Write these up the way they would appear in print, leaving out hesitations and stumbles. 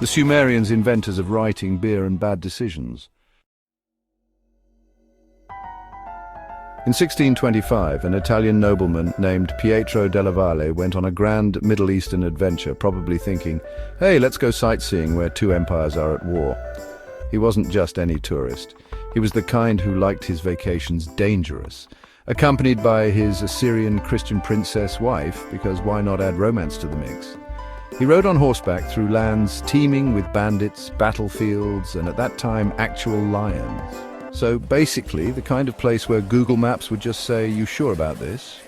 The Sumerians, inventors of writing, beer and bad decisions. In 1625, an Italian nobleman named Pietro della Valle went on a grand Middle Eastern adventure, probably thinking, hey, let's go sightseeing where two empires are at war. He wasn't just any tourist. He was the kind who liked his vacations dangerous, accompanied by his Assyrian Christian princess wife, because why not add romance to the mix? He rode on horseback through lands teeming with bandits, battlefields, and at that time, actual lions. So basically, the kind of place where Google Maps would just say, "You sure about this?"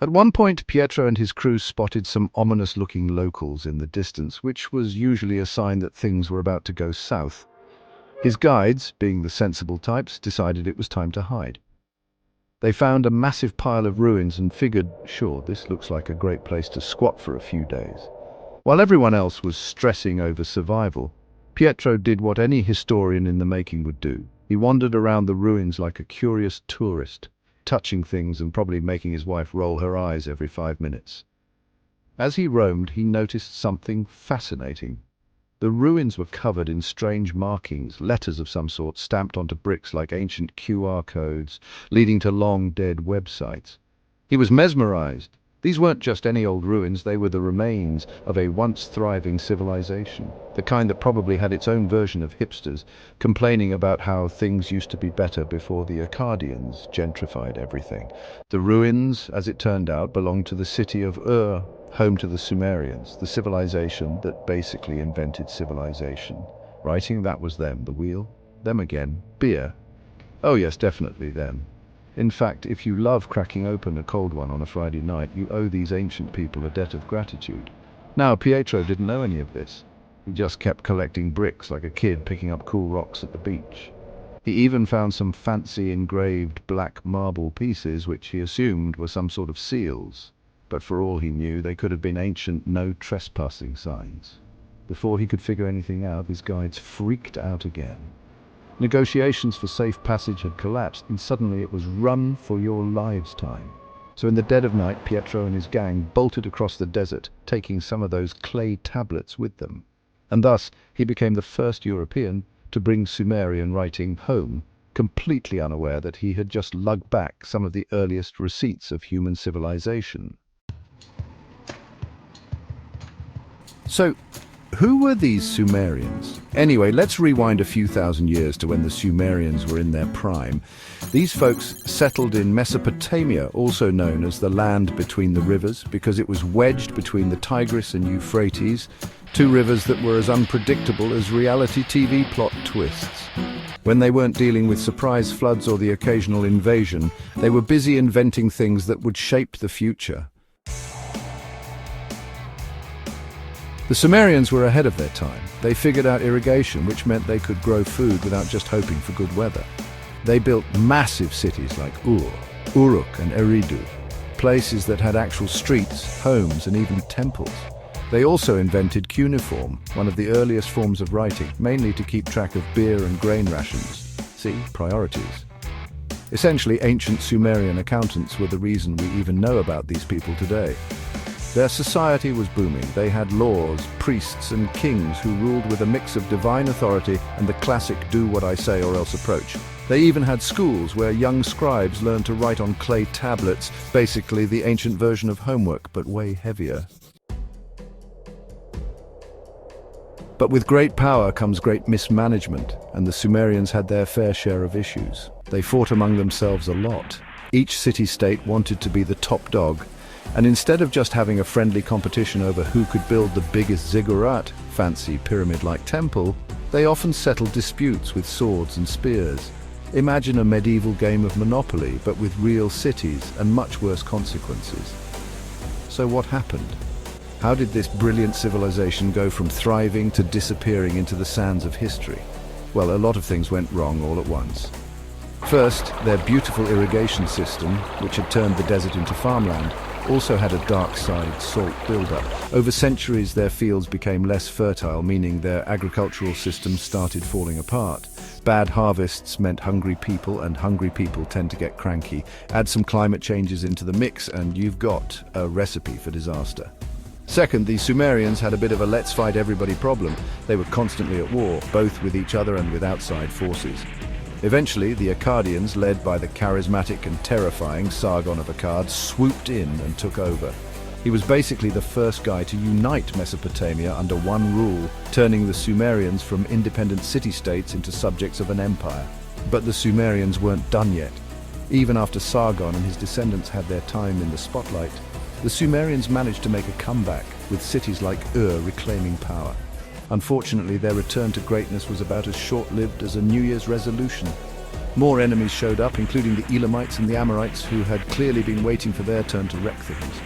At one point, Pietro and his crew spotted some ominous-looking locals in the distance, which was usually a sign that things were about to go south. His guides, being the sensible types, decided it was time to hide. They found a massive pile of ruins and figured, sure, this looks like a great place to squat for a few days. While everyone else was stressing over survival, Pietro did what any historian in the making would do. He wandered around the ruins like a curious tourist, touching things and probably making his wife roll her eyes every 5 minutes. As he roamed, he noticed something fascinating. The ruins were covered in strange markings, letters of some sort stamped onto bricks like ancient QR codes, leading to long-dead websites. He was mesmerized. These weren't just any old ruins, they were the remains of a once thriving civilization, the kind that probably had its own version of hipsters, complaining about how things used to be better before the Akkadians gentrified everything. The ruins, as it turned out, belonged to the city of Ur, home to the Sumerians, the civilization that basically invented civilization. Writing, that was them. The wheel, them again. Beer, oh yes, definitely them. In fact, if you love cracking open a cold one on a Friday night, you owe these ancient people a debt of gratitude. Now, Pietro didn't know any of this. He just kept collecting bricks like a kid picking up cool rocks at the beach. He even found some fancy engraved black marble pieces which he assumed were some sort of seals. But for all he knew, they could have been ancient no trespassing signs. Before he could figure anything out, his guides freaked out again. Negotiations for safe passage had collapsed, and suddenly it was run for your lives time. So in the dead of night, Pietro and his gang bolted across the desert, taking some of those clay tablets with them. And thus, he became the first European to bring Sumerian writing home, completely unaware that he had just lugged back some of the earliest receipts of human civilization. So, who were these Sumerians? Anyway, let's rewind a few thousand years to when the Sumerians were in their prime. These folks settled in Mesopotamia, also known as the land between the rivers, because it was wedged between the Tigris and Euphrates, two rivers that were as unpredictable as reality TV plot twists. When they weren't dealing with surprise floods or the occasional invasion, they were busy inventing things that would shape the future. The Sumerians were ahead of their time. They figured out irrigation, which meant they could grow food without just hoping for good weather. They built massive cities like Ur, Uruk and Eridu, places that had actual streets, homes and even temples. They also invented cuneiform, one of the earliest forms of writing, mainly to keep track of beer and grain rations. See, priorities. Essentially, ancient Sumerian accountants were the reason we even know about these people today. Their society was booming. They had laws, priests and kings who ruled with a mix of divine authority and the classic do what I say or else approach. They even had schools where young scribes learned to write on clay tablets, basically the ancient version of homework, but way heavier. But with great power comes great mismanagement, and the Sumerians had their fair share of issues. They fought among themselves a lot. Each city-state wanted to be the top dog, and instead of just having a friendly competition over who could build the biggest ziggurat, fancy pyramid-like temple, they often settled disputes with swords and spears. Imagine a medieval game of Monopoly, but with real cities and much worse consequences. So what happened? How did this brilliant civilization go from thriving to disappearing into the sands of history? Well, a lot of things went wrong all at once. First, their beautiful irrigation system, which had turned the desert into farmland, also had a dark side, salt buildup. Over centuries, their fields became less fertile, meaning their agricultural systems started falling apart. Bad harvests meant hungry people, and hungry people tend to get cranky. Add some climate changes into the mix, and you've got a recipe for disaster. Second, the Sumerians had a bit of a let's fight everybody problem. They were constantly at war, both with each other and with outside forces. Eventually, the Akkadians, led by the charismatic and terrifying Sargon of Akkad, swooped in and took over. He was basically the first guy to unite Mesopotamia under one rule, turning the Sumerians from independent city-states into subjects of an empire. But the Sumerians weren't done yet. Even after Sargon and his descendants had their time in the spotlight, the Sumerians managed to make a comeback, with cities like Ur reclaiming power. Unfortunately, their return to greatness was about as short-lived as a New Year's resolution. More enemies showed up, including the Elamites and the Amorites, who had clearly been waiting for their turn to wreck things.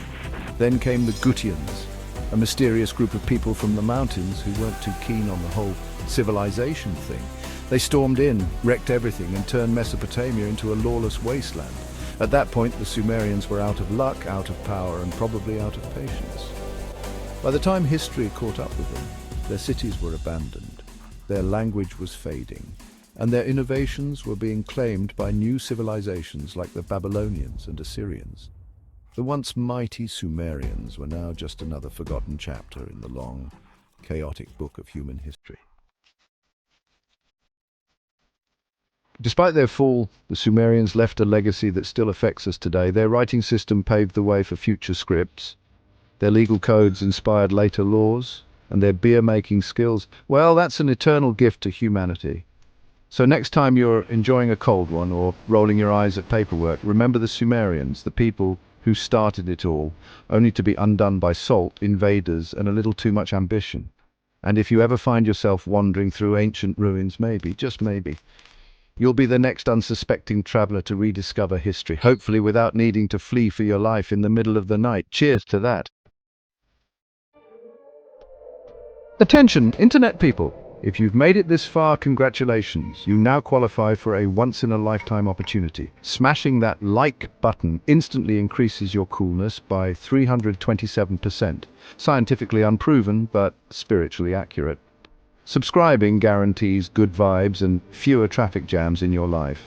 Then came the Gutians, a mysterious group of people from the mountains who weren't too keen on the whole civilization thing. They stormed in, wrecked everything, and turned Mesopotamia into a lawless wasteland. At that point, the Sumerians were out of luck, out of power, and probably out of patience. By the time history caught up with them, their cities were abandoned, their language was fading, and their innovations were being claimed by new civilizations like the Babylonians and Assyrians. The once mighty Sumerians were now just another forgotten chapter in the long, chaotic book of human history. Despite their fall, the Sumerians left a legacy that still affects us today. Their writing system paved the way for future scripts. Their legal codes inspired later laws, and their beer-making skills, well, that's an eternal gift to humanity. So next time you're enjoying a cold one or rolling your eyes at paperwork, remember the Sumerians, the people who started it all, only to be undone by salt, invaders, and a little too much ambition. And if you ever find yourself wandering through ancient ruins, maybe, just maybe, you'll be the next unsuspecting traveler to rediscover history, hopefully without needing to flee for your life in the middle of the night. Cheers to that. Attention, Internet people! If you've made it this far, congratulations. You now qualify for a once-in-a-lifetime opportunity. Smashing that like button instantly increases your coolness by 327%. Scientifically unproven, but spiritually accurate. Subscribing guarantees good vibes and fewer traffic jams in your life.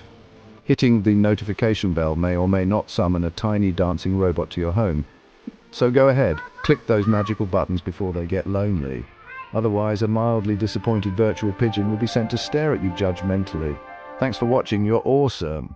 Hitting the notification bell may or may not summon a tiny dancing robot to your home. So go ahead, click those magical buttons before they get lonely. Otherwise, a mildly disappointed virtual pigeon will be sent to stare at you judgmentally. Thanks for watching, you're awesome.